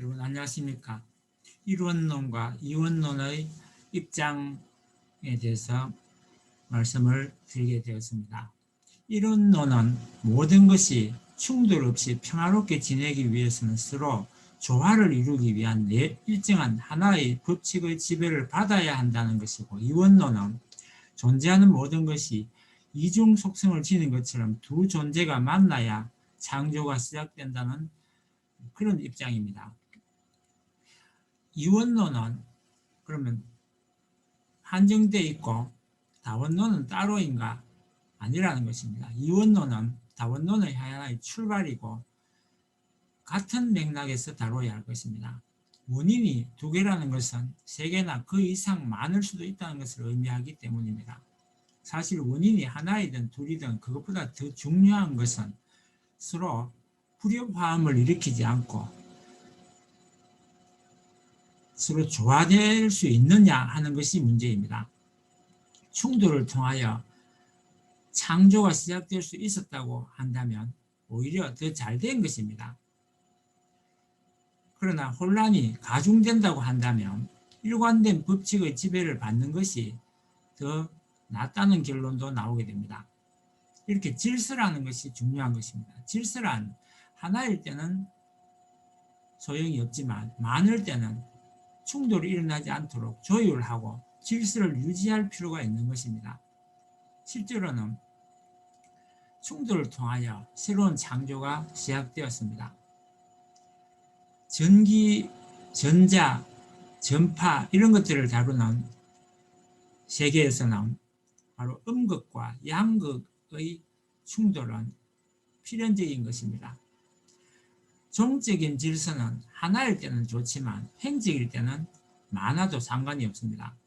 여러분 안녕하십니까? 이원론과 이원론의 입장에 대해서 말씀을 드리게 되었습니다. 이원론은 모든 것이 충돌 없이 평화롭게 지내기 위해서는 서로 조화를 이루기 위한 일정한 하나의 법칙의 지배를 받아야 한다는 것이고, 이원론은 존재하는 모든 것이 이중 속성을 지닌 것처럼 두 존재가 만나야 창조가 시작된다는 그런 입장입니다. 이원론은 그러면 한정되어 있고 다원론은 따로인가? 아니라는 것입니다. 이원론은 다원론의 하나의 출발이고 같은 맥락에서 다뤄야 할 것입니다. 원인이 두 개라는 것은 세 개나 그 이상 많을 수도 있다는 것을 의미하기 때문입니다. 사실 원인이 하나이든 둘이든 그것보다 더 중요한 것은 서로 불협화음을 일으키지 않고 서로 조화될 수 있느냐 하는 것이 문제입니다. 충돌을 통하여 창조가 시작될 수 있었다고 한다면 오히려 더 잘된 것입니다. 그러나 혼란이 가중된다고 한다면 일관된 법칙의 지배를 받는 것이 더 낫다는 결론도 나오게 됩니다. 이렇게 질서라는 것이 중요한 것입니다. 질서란 하나일 때는 소용이 없지만 많을 때는 충돌이 일어나지 않도록 조율하고 질서를 유지할 필요가 있는 것입니다. 실제로는 충돌을 통하여 새로운 창조가 시작되었습니다. 전기, 전자, 전파 이런 것들을 다루는 세계에서는 바로 음극과 양극의 충돌은 필연적인 것입니다. 종적인 질서는 하나일 때는 좋지만 행적일 때는 많아도 상관이 없습니다.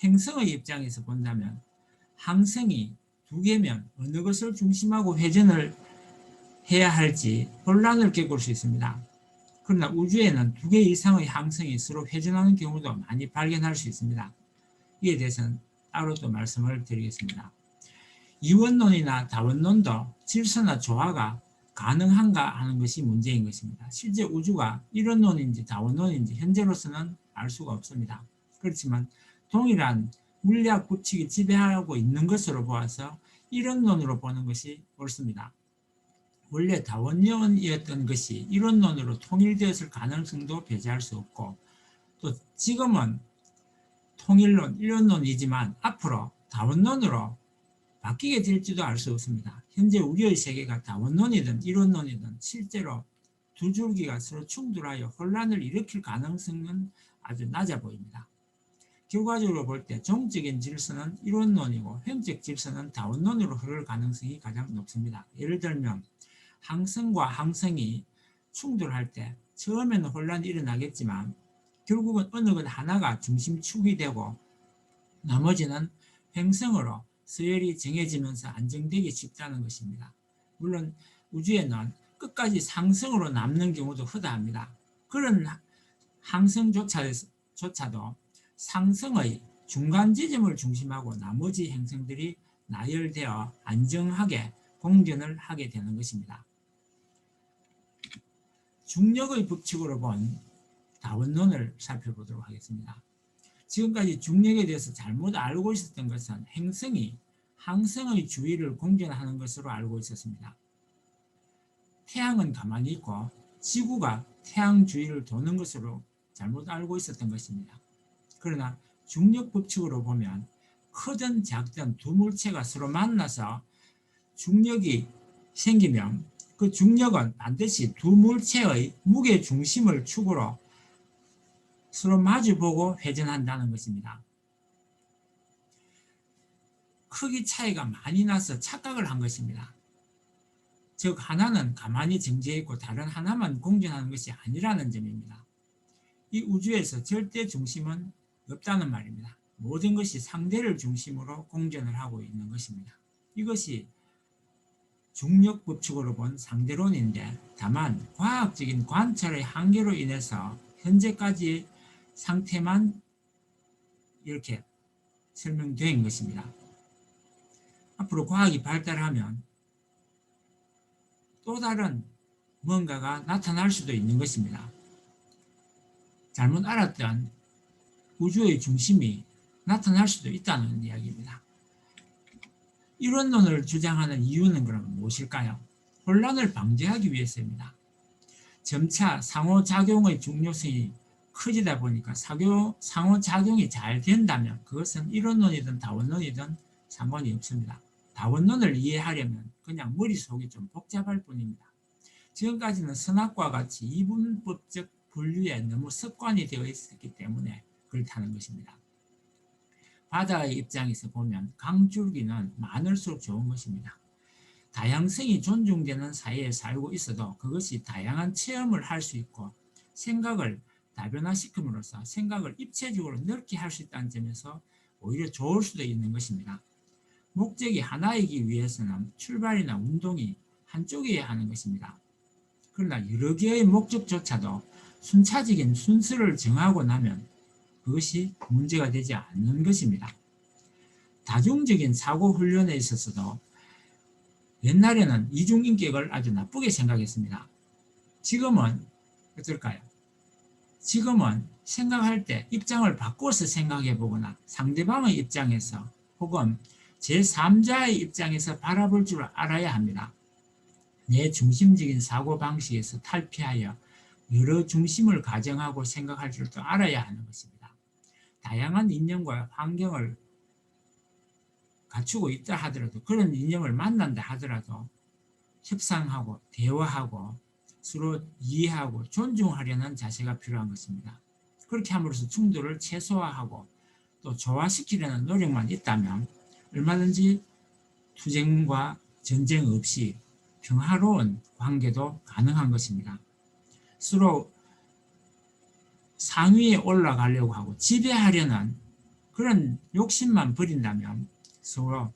행성의 입장에서 본다면 항성이 두 개면 어느 것을 중심하고 회전을 해야 할지 혼란을 겪을 수 있습니다. 그러나 우주에는 두 개 이상의 항성이 서로 회전하는 경우도 많이 발견할 수 있습니다. 이에 대해서는 따로 또 말씀을 드리겠습니다. 이원론이나 다원론도 질서나 조화가 가능한가 하는 것이 문제인 것입니다. 실제 우주가 이원론인지 다원론인지 현재로서는 알 수가 없습니다. 그렇지만 동일한 물리학 법칙이 지배하고 있는 것으로 보아서 이원론으로 보는 것이 옳습니다. 원래 다원론이었던 것이 이론론으로 통일되었을 가능성도 배제할 수 없고, 또 지금은 통일론, 이론론이지만 앞으로 다원론으로 바뀌게 될지도 알 수 없습니다. 현재 우리의 세계가 다원론이든 이론론이든 실제로 두 줄기가 서로 충돌하여 혼란을 일으킬 가능성은 아주 낮아 보입니다. 결과적으로 볼 때 종적인 질서는 이론론이고 행적 질서는 다원론으로 흐를 가능성이 가장 높습니다. 예를 들면 항성과 항성이 충돌할 때 처음에는 혼란이 일어나겠지만 결국은 어느 것 하나가 중심축이 되고 나머지는 횡성으로 서열이 정해지면서 안정되기 쉽다는 것입니다. 물론 우주에는 끝까지 상승으로 남는 경우도 허다합니다. 그런 항성조차도 상승의 중간 지점을 중심하고 나머지 행성들이 나열되어 안정하게 공전을 하게 되는 것입니다. 중력의 법칙으로 본 다원론을 살펴보도록 하겠습니다. 지금까지 중력에 대해서 잘못 알고 있었던 것은 행성이 항성의 주위를 공전하는 것으로 알고 있었습니다. 태양은 가만히 있고 지구가 태양 주위를 도는 것으로 잘못 알고 있었던 것입니다. 그러나 중력 법칙으로 보면 크든 작든 두 물체가 서로 만나서 중력이 생기면 그 중력은 반드시 두 물체의 무게 중심을 축으로 서로 마주보고 회전한다는 것입니다. 크기 차이가 많이 나서 착각을 한 것입니다. 즉 하나는 가만히 정지해 있고 다른 하나만 공전하는 것이 아니라는 점입니다. 이 우주에서 절대 중심은 없다는 말입니다. 모든 것이 상대를 중심으로 공전을 하고 있는 것입니다. 이것이 중력 법칙으로 본 상대론인데, 다만 과학적인 관찰의 한계로 인해서 현재까지의 상태만 이렇게 설명된 것입니다. 앞으로 과학이 발달하면 또 다른 뭔가가 나타날 수도 있는 것입니다. 잘못 알았던 우주의 중심이 나타날 수도 있다는 이야기입니다. 이론론을 주장하는 이유는 그럼 무엇일까요? 혼란을 방지하기 위해서입니다. 점차 상호작용의 중요성이 커지다 보니까 상호작용이 잘 된다면 그것은 이론론이든 다원론이든 상관이 없습니다. 다원론을 이해하려면 그냥 머릿속이 좀 복잡할 뿐입니다. 지금까지는 선악과 같이 이분법적 분류에 너무 습관이 되어 있었기 때문에 그렇다는 것입니다. 바다의 입장에서 보면 강줄기는 많을수록 좋은 것입니다. 다양성이 존중되는 사회에 살고 있어도 그것이 다양한 체험을 할 수 있고 생각을 다변화시킴으로써 생각을 입체적으로 넓게 할 수 있다는 점에서 오히려 좋을 수도 있는 것입니다. 목적이 하나이기 위해서는 출발이나 운동이 한쪽이어야 하는 것입니다. 그러나 여러 개의 목적조차도 순차적인 순서를 정하고 나면 그것이 문제가 되지 않는 것입니다. 다중적인 사고 훈련에 있어서도 옛날에는 이중인격을 아주 나쁘게 생각했습니다. 지금은 어떨까요? 지금은 생각할 때 입장을 바꿔서 생각해 보거나 상대방의 입장에서 혹은 제3자의 입장에서 바라볼 줄 알아야 합니다. 내 중심적인 사고방식에서 탈피하여 여러 중심을 가정하고 생각할 줄도 알아야 하는 것입니다. 다양한 이념과 환경을 갖추고 있다 하더라도 그런 이념을 만난다 하더라도 협상하고 대화하고 서로 이해하고 존중하려는 자세가 필요한 것입니다. 그렇게 함으로써 충돌을 최소화하고 또 조화시키려는 노력만 있다면 얼마든지 투쟁과 전쟁 없이 평화로운 관계도 가능한 것입니다. 서로 상위에 올라가려고 하고 지배하려는 그런 욕심만 버린다면 서로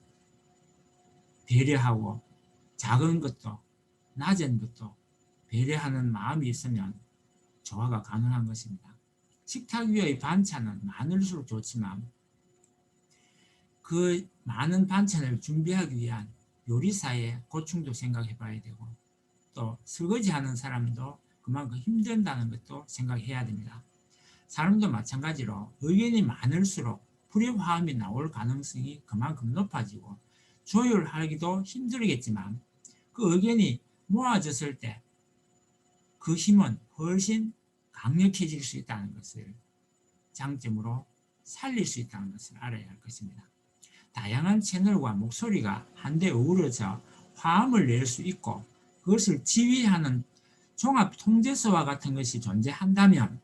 배려하고 작은 것도 낮은 것도 배려하는 마음이 있으면 조화가 가능한 것입니다. 식탁 위의 반찬은 많을수록 좋지만 그 많은 반찬을 준비하기 위한 요리사의 고충도 생각해 봐야 되고 또 설거지하는 사람도 그만큼 힘든다는 것도 생각해야 됩니다. 사람도 마찬가지로 의견이 많을수록 불협화음이 나올 가능성이 그만큼 높아지고 조율하기도 힘들겠지만 그 의견이 모아졌을 때 그 힘은 훨씬 강력해질 수 있다는 것을 장점으로 살릴 수 있다는 것을 알아야 할 것입니다. 다양한 채널과 목소리가 한데 어우러져 화음을 낼 수 있고 그것을 지휘하는 종합 통제서와 같은 것이 존재한다면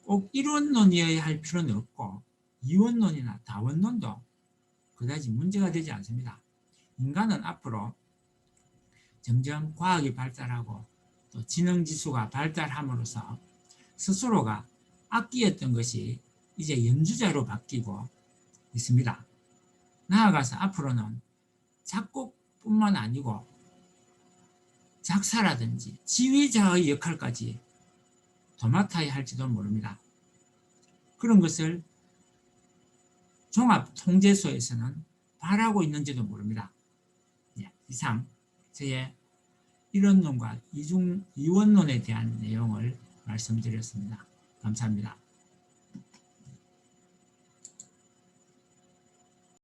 꼭 이론론이어야 할 필요는 없고 이원론이나 다원론도 그다지 문제가 되지 않습니다. 인간은 앞으로 점점 과학이 발달하고 또 지능지수가 발달함으로써 스스로가 악기였던 것이 이제 연주자로 바뀌고 있습니다. 나아가서 앞으로는 작곡뿐만 아니고 작사라든지 지휘자의 역할까지 도맡아야 할지도 모릅니다. 그런 것을 종합통제소에서는 바라고 있는지도 모릅니다. 이상 저의 이론론과 이원론에 대한 내용을 말씀드렸습니다. 감사합니다.